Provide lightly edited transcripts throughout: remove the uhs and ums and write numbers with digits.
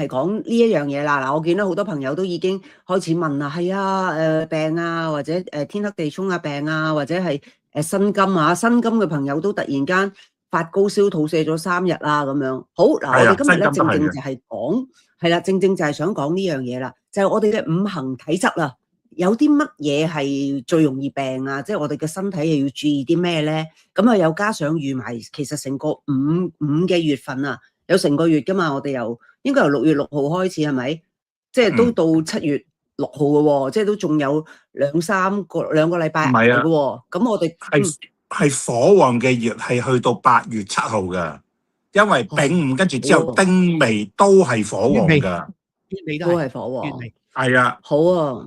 係講呢一樣嘢啦。嗱，我見到好多朋友都已經開始問啦，係啊，病啊，或者天黑地沖啊病啊，或者係薪金啊，薪金嘅朋友都突然間發高燒、吐瀉咗3日啊咁樣。好嗱，我哋今日咧正正就係講係啦，正正就係想講呢樣嘢啦，就係我哋嘅五行體質啦。有啲乜嘢係最容易病啊？即係我哋嘅身體又要注意啲咩咧？咁啊，又加上預埋，其實成個五嘅月份啊，有成個月噶嘛。我哋應該由6月6號開始係咪？即係都到7月6號嘅喎，即係都仲有兩個禮拜嚟嘅喎。咁我哋係火旺嘅月係去到8月7號嘅，因為丙午跟住之後丁未都係火旺㗎，月尾都係火旺。係啊，好啊。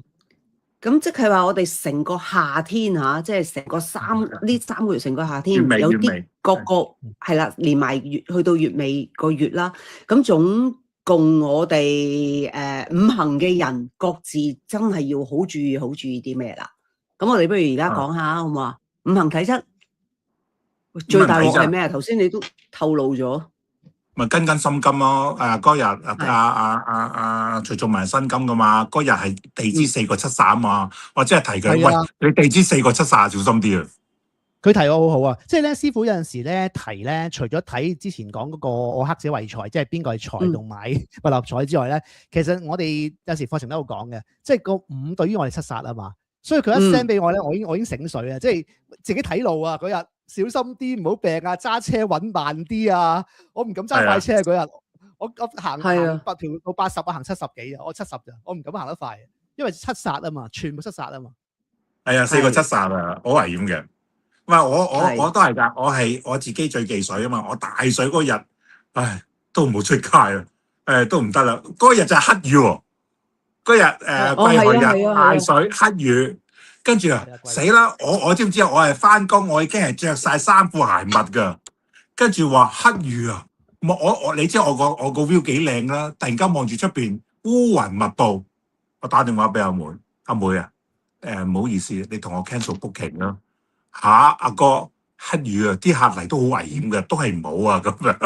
咁即係話我哋成個夏天嚇，即係成個呢3個月成個夏天，有啲個係啦，連埋去到月尾個月啦。咁總共我哋五行嘅人各自真係要好注意啲咩啦？咁我哋不如而家講下好唔好啊？五行體質最大鑊係咩啊？頭先你都透露咗。咪根心金咯，嗰日徐仲文辛金噶嘛，嗰日係地支4個7煞啊嘛，我即係提佢，喂，你地支4個7煞，小心啲啊！佢提我好好啊，即係咧師傅有陣時咧提咧，除咗睇之前講嗰個我克者為財，即係邊個係財同埋六合彩之外咧，其實我哋有時課程都有講嘅，即係個5對於我哋7煞啊嘛，所以佢一 send 俾我咧，我已經醒水啊，即係自己睇路啊嗰日。小心啲，唔好病啊！揸車穩慢啲啊！我唔敢揸快車嗰日，我行8條到80啊，行70幾啊，我70咋，我唔敢行得快，因為7煞啊嘛，全部7煞啊嘛。係啊，4個7煞啊，好危險嘅。唔係我都係㗎，我自己最忌水啊嘛。我大水嗰日，唉，都唔好出街啊，都唔得啦。嗰日就係黑雨喎，嗰日癸亥日大水黑雨。跟住死啦！我知唔知啊？我係翻工，我已經係着晒衫褲鞋襪噶。跟住話黑雨啊！你知我個 view 幾靚啦？突然間望住出邊烏雲密布，我打電話俾阿妹啊，唔好意思，你同我 cancel booking 啦。阿哥黑雨啊！啲客嚟都好危險嘅，都係唔好啊咁樣。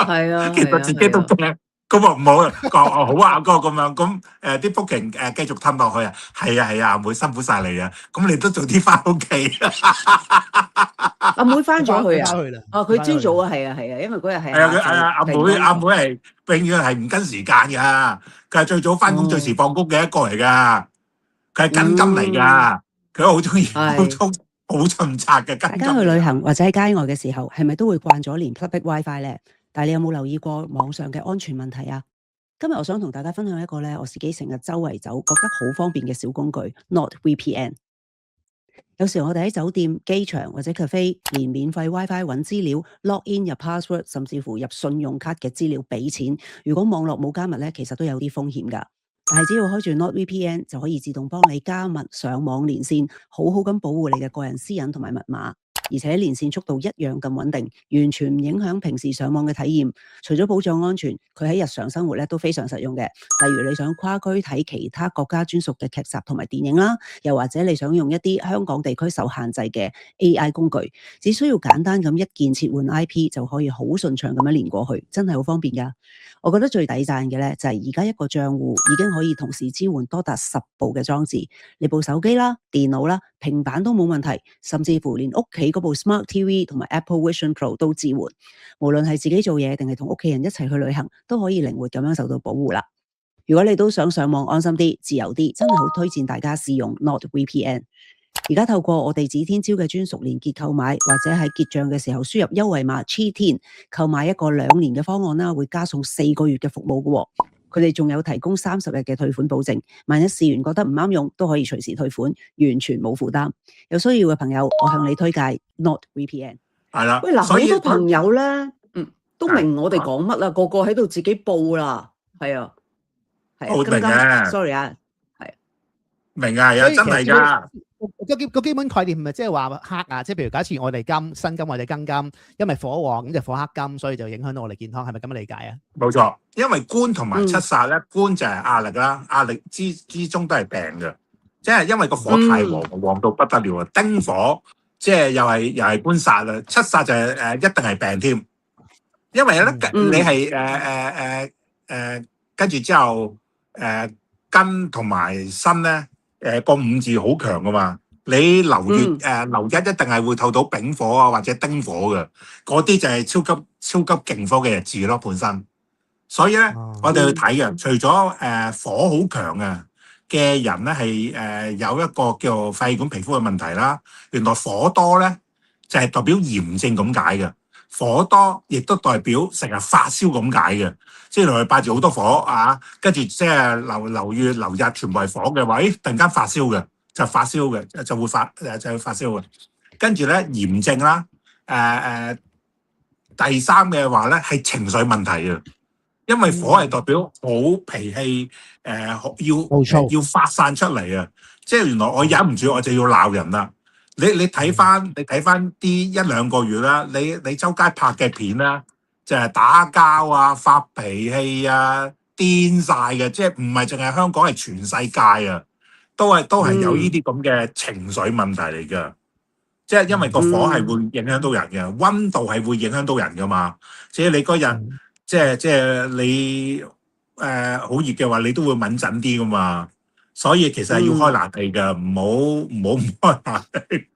係啊，其實自己都驚。咁啊唔好啊，講好啊阿哥咁樣，咁啲 booking 繼續氹落去啊，係啊，阿妹辛苦晒你啊，咁你都早啲翻屋企。阿妹翻咗去啊？哦，佢朝早啊，係啊，因為嗰日係阿妹係永遠係唔跟時間㗎，佢係最早翻工最遲放工嘅一個嚟㗎，佢係緊金嚟㗎，佢好中意好盡責嘅。大家去旅行或者喺街外嘅時候，係咪都會慣咗連 public WiFi 咧？但係你有冇留意過網上嘅安全問題啊？今日我想同大家分享一個咧，我自己成日周圍走覺得好方便嘅小工具 NordVPN。有時我哋喺酒店、機場或者 cafe 連免費 WiFi 揾資料 log in 入 password， 甚至乎入信用卡嘅資料俾錢。如果網絡冇加密咧，其實都有啲風險㗎。但係只要開住 NordVPN 就可以自動幫你加密上網連線，好好咁保護你嘅個人私隱同埋密碼。而且連線速度一樣咁穩定，完全唔影響平時上網嘅體驗。除咗保障安全，佢喺日常生活咧都非常實用嘅。例如你想跨區睇其他國家專屬嘅劇集同埋電影啦，又或者你想用一啲香港地區受限制嘅 AI 工具，只需要簡單咁一鍵切換 IP 就可以好順暢咁樣連過去，真係好方便㗎。我覺得最抵讚嘅咧就係而家一個賬戶已經可以同時支援多達10部嘅裝置，你部手機啦、電腦啦、平板都冇問題，甚至乎連屋企嗰部 Smart TV 同埋 Apple Vision Pro 都支援。無論係自己做嘢定係同屋企人一齊去旅行，都可以靈活咁樣受到保護啦。如果你都想上網安心啲、自由啲，真係好推薦大家試用 NordVPN。而家透過我哋指天椒嘅專屬連結購買，或者喺結賬嘅時候輸入優惠碼 Chi10，購買一個2年嘅方案啦，會加送4個月嘅服務嘅。佢哋仲有提供30日嘅退款保證，萬一試完覺得唔啱用，都可以隨時退款，完全冇負擔。有需要嘅朋友，我向你推介 NordVPN。係啦，喂嗱，好多朋友咧，都明我哋講乜啦，個個喺度自己報啦，係啊，好明嘅 ，sorry 啊，係明啊，係啊，真係㗎。個基本概念唔係即係話克啊，即係譬如假設我哋辛金或者庚金，因為火旺咁就火克金，所以就影響到我哋健康，係咪咁樣理解啊？冇錯，因為官同埋七煞咧，官就係壓力啦，壓力之中都係病嘅，即係因為個火太旺，旺到不得了啊！丁火即係又係官煞啦，七煞就係一定係病添，因為咧你係跟住之後根同埋辛咧，個五字好強噶嘛。你流月流一定係會透到丙火啊或者丁火嘅，嗰啲就係超級勁火嘅日子咯本身。所以咧，我哋去睇嘅，除咗火好強嘅人咧係有一個叫肺管皮膚嘅問題啦。原來火多咧就係代表炎症咁解嘅，火多亦都代表成日發燒咁解嘅。即係原來八字好多火啊，跟住即係流月流日全部係火嘅話，突然間發燒嘅。就發燒嘅，就會發燒嘅。跟住咧炎症啦，第三嘅話咧係情緒問題嘅，因為火係代表好脾氣，要發散出嚟啊！即係原來我忍唔住，我就要鬧人啦。你睇翻啲一兩個月啦，你周街拍嘅片啦，就係打交啊、發脾氣啊、癲晒嘅，即係唔係淨係香港，係全世界啊！都係有呢啲咁嘅情緒問題嚟嘅，即係因為個火係會影響到人嘅，溫度係會影響到人噶嘛。即係你嗰日即係你好熱嘅話，你都會敏陣啲噶嘛。所以其實係要開冷氣嘅，唔好唔開冷氣。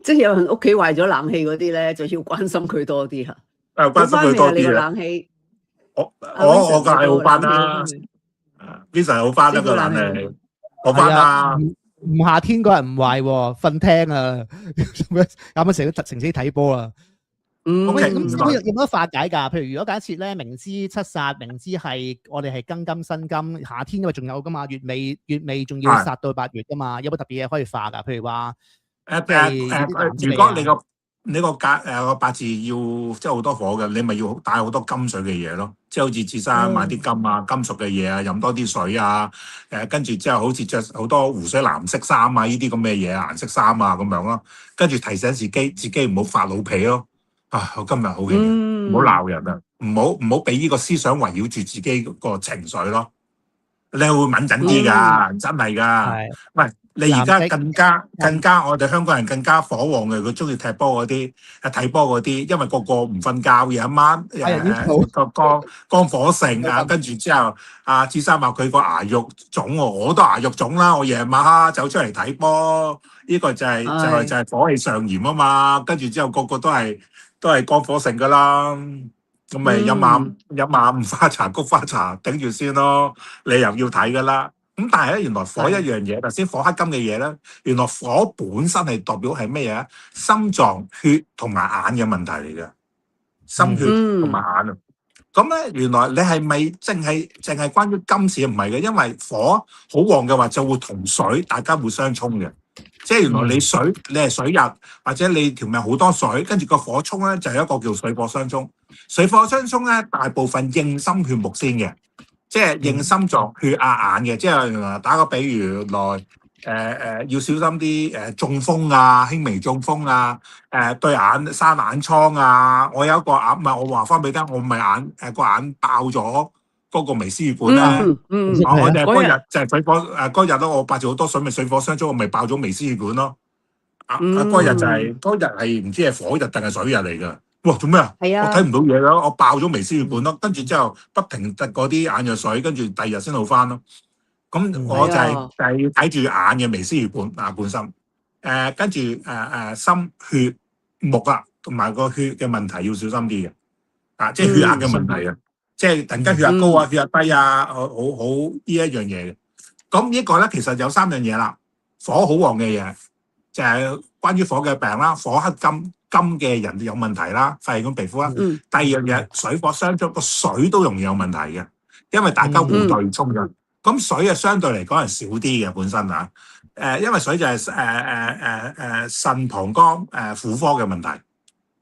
即係有人屋企壞咗冷氣嗰啲咧，就要關心佢多啲嚇。關心佢多啲啊！冷氣，我梗係好翻啦，Vincent 好翻啦個冷氣。好翻啦！唔夏天嗰日唔壞喎，瞓廳啊，啱啱成日睇波啊。咁有冇得化解㗎？譬如如果假設咧，明知七煞，明知係我哋係庚金辛金，夏天因為仲有㗎嘛，月尾仲要殺到8月㗎嘛，有冇特別嘢可以化㗎？譬如話如果你個八字要即係好多火嘅，你咪要帶好多金水嘅嘢咯，即係好似自生買啲金啊、金屬嘅嘢啊，飲多啲水啊，跟住之後好似着好多湖水藍色衫啊，呢啲咁嘅嘢顏色衫啊咁樣咯，跟住提醒自己唔好發老脾咯。啊，我今日好興，唔好鬧人啊，唔好俾呢個思想圍繞住自己個情緒咯，你係會敏感啲㗎，真係㗎。喂，你而家更加，我哋香港人更加火旺嘅，佢中意踢波嗰啲，睇波嗰啲，因為個個唔瞓覺，夜晚個肝火盛啊，跟住之後，阿朱生話佢個牙肉腫喎，我都牙肉腫啦，我夜晚黑走出嚟睇波，呢個就係火氣上炎啊嘛，跟住之後個個都係肝火盛噶啦。咁咪飲晚五花茶、菊花茶頂住先咯，你又要睇噶啦。咁但係咧，原來火一樣嘢，頭先火克金嘅嘢咧，原來火本身係代表係咩嘢啊？心臟、血同埋眼嘅問題嚟嘅，心血同埋眼啊。咁咧，原來你係咪淨係關於金錢唔係嘅？因為火好旺嘅話，就會同水大家會相沖嘅。即係原來你係水日，或者你條命好多水，跟住個火沖咧就係一個叫水火相沖。水火相沖咧，大部分應心血木先嘅，即係應心臟、血壓、眼嘅。即係原來打個比喻來，要小心啲中風啊，輕微中風啊，對眼生眼瘡啊。我有一個眼，唔係我話翻俾你聽，我唔係眼個眼爆咗。嗰個微絲血管咧，我哋嗰日就係水火嗰日咯，我八字好多水，咪水火相沖，我咪爆咗微絲血管咯。嗰日就係嗰日係唔知係火日定係水日嚟㗎。哇！做咩啊？我睇唔到嘢啦，我爆咗微絲血管咯。跟住之後不停滴嗰啲眼藥水，跟住第二日先好翻咯。咁我就係要睇住眼嘅微絲血管本身。跟住心血木啊，同埋個血嘅問題要小心啲嘅。即係血壓嘅問題啊。即係突然間血壓高啊、血壓低啊，好呢一樣嘢嘅。咁呢個咧其實有3樣嘢啦，火好旺嘅嘢就係關於火嘅病啦，火克金嘅人有問題啦，肺管皮膚啦。第二樣嘢水火相沖，個水都容易有問題嘅，因為大家互對沖嘅。咁水啊相對嚟講係少啲嘅本身啊。因為水就係腎膀胱婦科嘅問題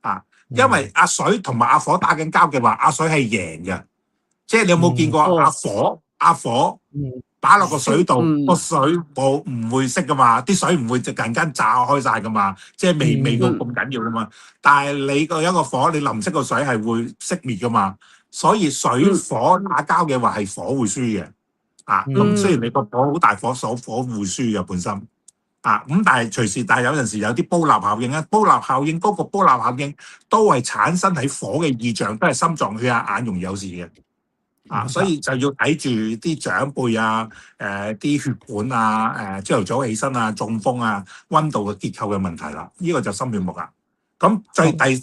啊。因為阿水同埋阿火打緊交嘅話，阿水係贏嘅，即係你有冇見過阿火打落個水度，個水唔會熄噶嘛，啲水唔會突然間炸開晒噶嘛，即係未到咁緊要噶嘛。但係你個一個火，你淋熄個水係會熄滅噶嘛，所以水火打交嘅話係火會輸嘅咁雖然你個火好大火，火會輸嘅本身。咁但係隨時，但係有陣時有啲煲蠟效應啊！煲蠟效應嗰個煲蠟效應都係產生喺火嘅異象，都係心臟血壓眼容易有事嘅。所以就要睇住啲長輩啊，啲血管啊，朝頭早起身啊，中風啊，溫度嘅結構嘅問題啦，呢、個就心血脈啦。咁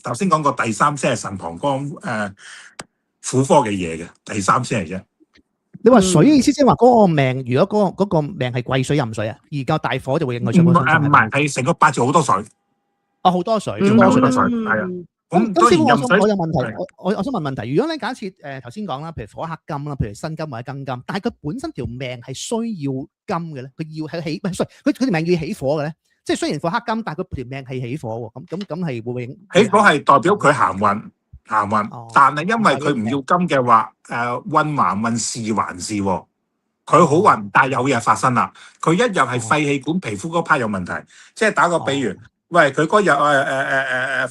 頭先講過第三先係腎膀胱婦科嘅嘢嘅，第三先係啫。你話水嘅意思即係話嗰個命，如果嗰個命係貴水飲水啊，而夠大火就會影響上身。唔係，係成個八字好多水。好多水，好多水，係啊。咁師傅，我有問題，係我想問問題。如果咧假設頭先講啦，譬如火克金啦，譬如辛金或者庚金，但係佢本身條命係需要金嘅咧，佢要係起，唔係，sorry，佢條命要起火嘅咧。即係雖然火克金，但係佢條命係起火喎。咁係會唔會起火係代表佢行運，但係因為佢唔要金嘅話，運還運，事還事喎。佢好運，但係有嘢發生啦。佢一樣係肺氣管、皮膚嗰 part 有問題。即係打個比喻。喂，佢嗰日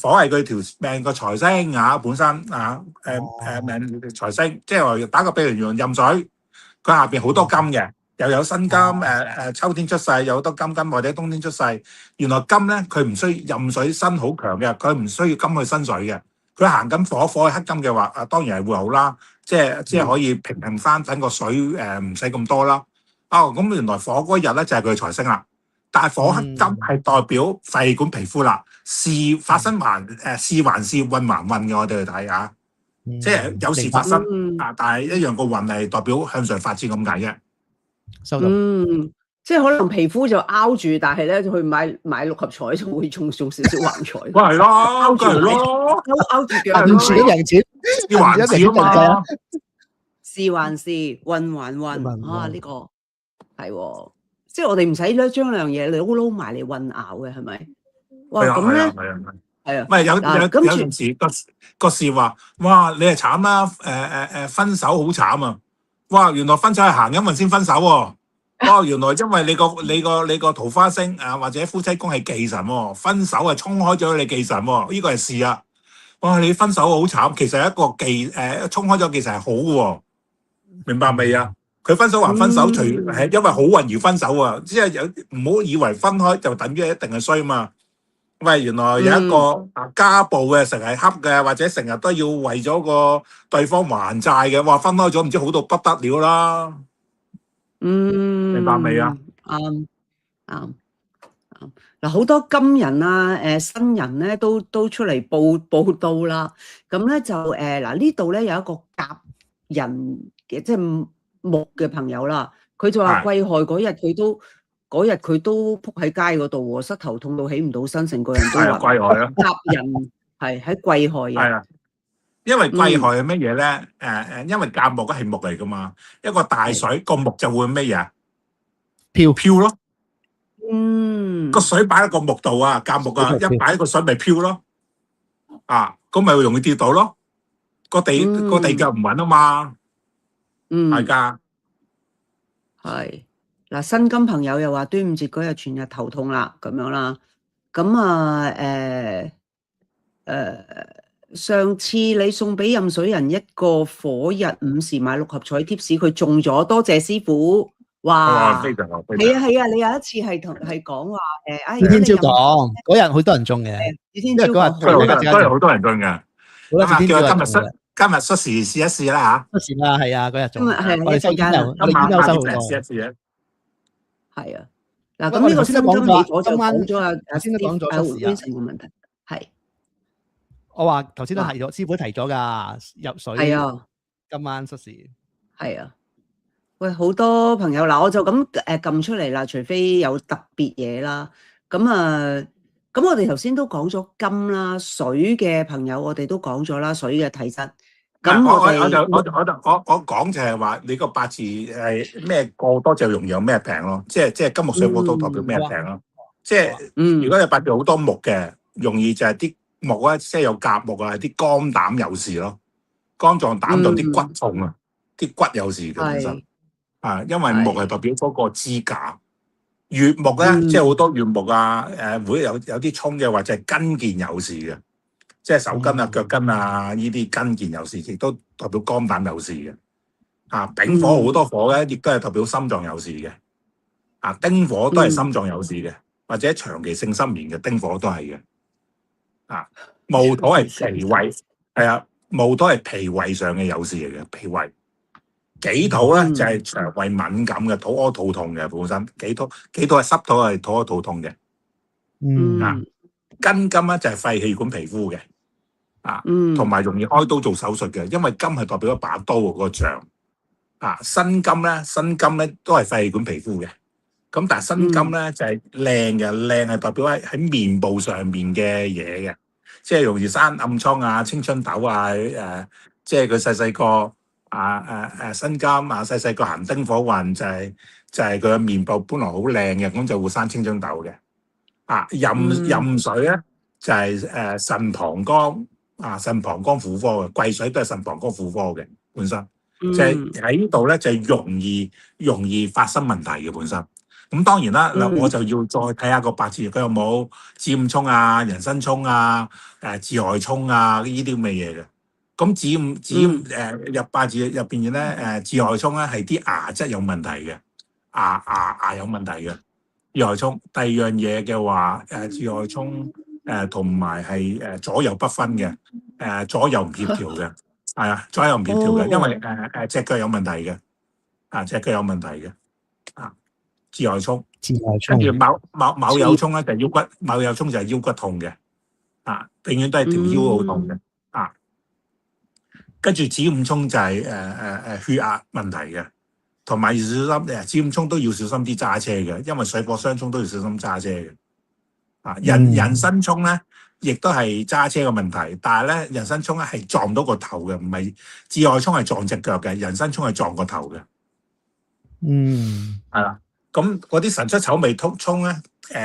火係佢條命個財星啊，本身命財星，即係話打個比喻，用壬水，佢下邊好多金嘅，又有辛金，秋天出世有好多金或者冬天出世。原來金咧，佢唔需要壬水身好強嘅，佢唔需要金去生水嘅。佢行緊火係黑金嘅話，當然係會好啦，即係可以平衡翻，等個水唔使咁多啦。咁原來火嗰日咧就係佢財星啦。但係火克金係代表肺管皮膚啦，事發生事還事，運還運嘅，我哋去睇下，即係有事發生但係一樣個運係代表向上發展咁解啫。收到。即係可能皮膚就拗住，但係咧去買六合彩就會中少少橫彩。哇，係咯，梗係咯，拗住腳，唔住贏錢，事還事啊嘛，事還事，運還運，呢個係。即係我哋唔使咧將兩樣嘢撈埋嚟混淆嘅，係咪？哇，咁咧係啊，唔係有陣時個事話，哇，你係慘啦，分手好慘啊！哇，原來分手係行因運先分手喎。哇，原來因為你個桃花星或者夫妻宮係忌神喎，分手係衝開咗你忌神喎，呢個係事啊！哇，你分手好慘，其實係一個忌衝開咗忌神係好嘅喎，明白未啊？佢分手還分手，係因為好運而分手啊！即係唔好以為分開就等於一定係衰嘛。喂，原來有一個家暴嘅，成日恰嘅，或者成日都要為咗個對方還債嘅，哇！分開咗唔知好到不得了啦。明白未啊？啱。嗱，好多金人啊，新人咧都出嚟報道啦。咁咧就嗱呢度咧有一個甲人嘅，即係木嘅朋友啦，佢就話癸亥嗰日佢都仆喺街嗰度喎，膝頭痛到起唔到身，成個人都話癸亥啊！甲人係喺癸亥嘅。係啊，因為癸亥係乜嘢咧？因為甲木係木嚟噶嘛，一個大水個木就會乜嘢？飄咯。個水擺喺個木度啊，甲木啊，一擺個水咪飄咯。咁咪會容易跌到咯。個地腳唔穩啊嘛。係噶，係嗱，新金朋友又話端午節嗰日全日頭痛啦，咁樣啦。咁上次你送俾壬水人一個火日午時買六合彩貼士，佢中咗，多謝師傅。哇，非常好，係啊，你有一次係講話指天椒講嗰日好多人中嘅，指天椒嗰日好多人中嘅，今日率時試一試啦嚇，率時啦，係啊，嗰日中，我哋收間，我哋見優收好多，試一試啊，係啊，嗱咁呢個新金尾火就講咗先都講咗胡先生嘅問題，係，我話頭先都提咗，師傅提咗㗎，入水，係啊，今晚率時，係啊，喂，好多朋友嗱，我就咁撳出嚟啦，除非有特別嘢啦，咁我哋頭先都講咗金啦，水嘅朋友我哋都講咗啦，水嘅體質。咁我講就係話你個八字係咩過多就容易有咩病咯，即係金木水火都代表咩病咯。即係如果你八字好多木嘅，容易就係啲木咧，即係有甲木啊，啲肝膽有事咯，肝臟膽臟啲骨痛啊，啲骨有事嘅本身。因為木係代表嗰個支架。乙木咧，即係好多乙木啊，會有啲衝嘅，或者係筋腱有事嘅，即係手筋啊、腳筋啊呢啲筋腱有事，亦都代表肝膽有事嘅。丙火好多火咧，亦都係代表心臟有事嘅。丁火都係心臟有事嘅，或者長期性失眠嘅丁火都係嘅。戊土係脾胃，係啊，戊土係脾胃上嘅有事嚟嘅，脾胃。杞土咧就係腸胃敏感嘅，肚屙肚痛嘅本身。杞土係濕土，係肚屙肚痛嘅。啊，根金咧就係肺氣管皮膚嘅。啊，同埋容易開刀做手術嘅，因為金係代表一把刀個像。啊，辛金咧都係肺氣管皮膚嘅。咁但係辛金咧就係靚嘅，靚係代表喺面部上面嘅嘢嘅，即係容易生暗瘡啊、青春痘啊，即係佢細個辛金啊，細個行丁火運就係佢嘅面部本來好靚嘅，咁就會生青春痘嘅。啊，壬水咧就係腎膀胱啊，腎膀胱婦科嘅，癸水都係腎膀胱婦科嘅本身，即係喺呢度咧就係容易發生問題嘅本身。咁當然啦，嗱我就要再睇下個八字佢有冇子午衝啊、人生衝啊、巳亥衝啊呢啲咁嘅嘢嘅。咁入八字入邊咧巳亥衝咧係啲牙質有問題嘅，牙有問題嘅巳亥衝。第二樣嘢嘅話巳亥衝同埋係左右不分嘅，左右唔協調嘅，係啊，左右唔協調嘅，因為隻腳有問題嘅，隻腳有問題嘅，巳亥衝，跟住卯酉衝咧就係腰骨，卯酉衝就係腰骨痛嘅，永遠都係條腰好痛嘅，跟住子午衝就係血壓問題嘅，同埋要小心子午衝都要小心啲揸車嘅，因為水火相衝都要小心揸車嘅，人生衝咧亦都係揸車嘅問題，但係咧人生衝咧係撞到個頭嘅，唔係巳亥衝係撞隻腳嘅，人生衝係撞個頭嘅，係啦。咁嗰啲神出丑未衝咧，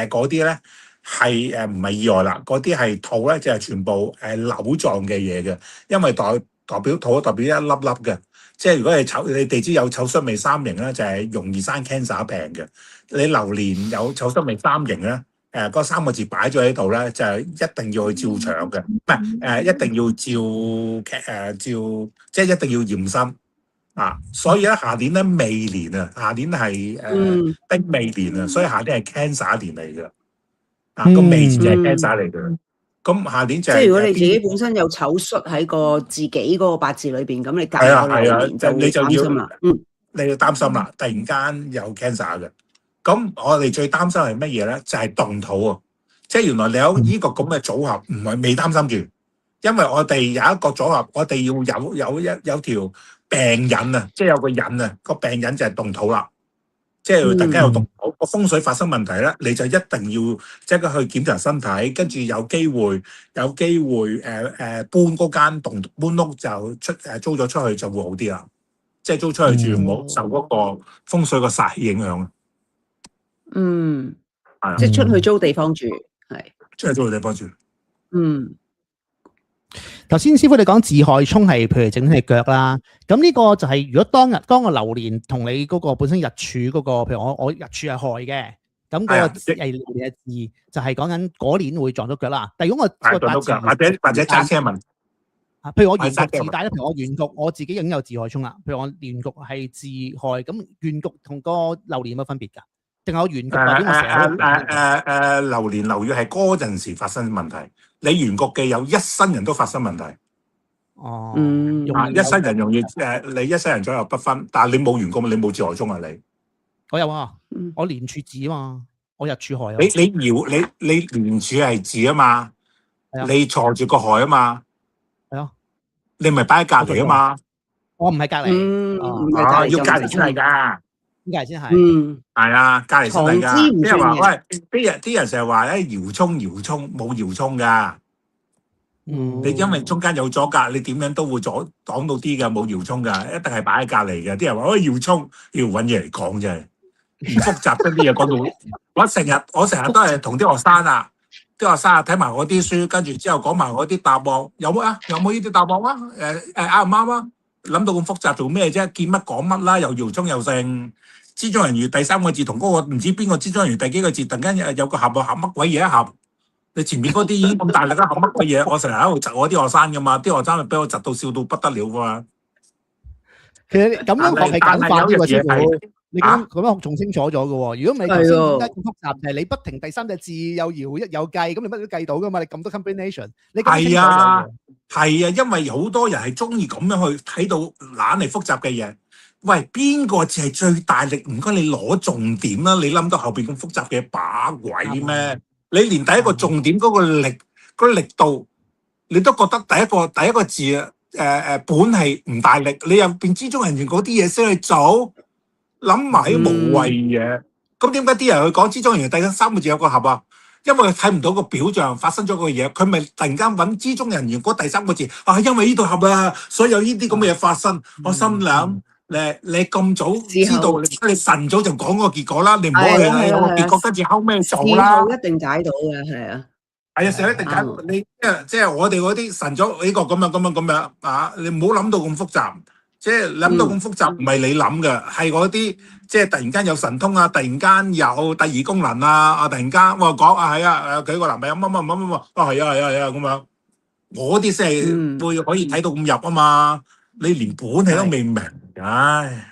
嗰啲咧係唔係意外啦？嗰啲係土咧，就係全部瘤狀嘅嘢嘅，因為代表土代表一粒粒嘅。即係如果你地支有丑戌未三刑咧，就係容易生 cancer 病嘅。你流年有丑戌未三刑咧，嗰三個字擺咗喺度咧，就係一定要去照腸嘅，唔係一定要照，即係一定要驗身。所以咧下年咧未年啊，下年係丁未年啊，所以下年係 cancer 年嚟嘅，個未字就係 cancer 嚟嘅。咁下年就係即係如果你自己本身有丑戌喺個自己嗰個八字裏邊，咁你隔個流年就會擔心啦。你要擔心啦，突然間有 cancer 嘅。咁我哋最擔心係乜嘢咧？就係動土啊！即係原來你有呢個咁嘅組合，唔係未擔心住，因為我哋有一個組合，我哋要有條病引啊，即係有個引啊，個病引就係動土啦。即係突然間有動土，個風水發生問題咧，你就一定要即刻去檢查身體，跟住有機會搬嗰間搬屋就租咗出去就會好啲啦。即係租出去住，唔好受嗰個風水個煞氣影響。即係出去租地方住，係出去租地方住。頭先師傅你講巳亥衝係譬如整隻腳啦，咁呢個就係如果當個流年同你嗰個本身日柱嗰個，譬如我日柱係亥嘅，咁嗰個係流年嘅巳，就係講緊嗰年會撞到腳啦。但係如果我撞到腳，或者揸車問，譬如我原局自帶咧，譬如我原局我自己已經有巳亥衝啦，譬如我原局係巳亥，咁原局同個流年有乜分別㗎？定係我原局代表我成日流年流月係嗰陣時發生問題，你原局嘅有一生人都發生問題。一生人容易你一生人左右不分，但係你冇原局，你冇巳亥衝啊你？我有啊，我年柱巳啊嘛，我日柱亥啊。你年柱係巳啊嘛，你坐住個亥啊嘛，係啊，你咪擺喺隔離啊嘛。我唔係隔離，要隔離先係㗎。隔離先係，係啊，隔離先係㗎。啲人話喂，啲人成日話搖衝冇搖衝㗎。你因為中間有阻隔，你點樣都會擋到啲㗎，冇搖衝㗎，一定係擺喺隔離嘅。啲人話搖衝要揾嘢嚟講啫，唔複雜嗰啲嘢講到。我成日都係同啲學生睇埋我啲書，跟住之後講埋我啲答案，有冇啊？有冇呢啲答案啊？啱唔啱啊？諗到咁複雜做咩啫？見乜講乜啦，又搖衝又剩。支中人緣第三個字同嗰個唔知邊個支中人緣第幾個字，突然間有個合乜鬼嘢一合？你前面嗰啲已經咁大力啦，合乜鬼嘢？我成日喺度窒我啲學生噶嘛，啲學生咪俾我窒到笑到不得了噶嘛。其實咁樣講係簡化啲喎，師傅。你咁樣仲清楚咗嘅喎。如果唔係頭先點解咁複雜？係你不停第三隻字又搖有計，咁你乜都計到噶嘛？你咁多 combination， 你係啊，因為好多人係中意咁樣去睇到懶嚟複雜嘅嘢。喂，邊個字係最大力？唔該，你攞重點啦！你諗到後邊咁複雜嘅把鬼咩？你連第一個重點嗰個力度，你都覺得第一個字本係唔大力，你入邊之中人員嗰啲嘢先去做，諗埋啲無謂嘢。咁點解啲人去講之中人員第3個字有個合啊？因為佢睇唔到個表象發生咗個嘢，佢咪突然間揾之中人員嗰第3個字啊，因為呢度合啊，所以有呢啲咁嘅嘢發生。我心諗。你咁早知道，你晨早就講個結果啦，你唔好去有個結果跟住後尾做啦。事後一定解到嘅，係啊。係啊，事後一定解。你即係我哋嗰啲晨早呢個咁樣啊，你唔好諗到咁複雜。即係諗到咁複雜，唔係你諗嘅，係嗰啲即係突然間有神通啊，突然間有第二功能啊，突然間我講啊係啊，佢個男朋友乜啊係啊咁樣，嗰啲先係會可以睇到咁入啊嘛。你連本你都未明，唉。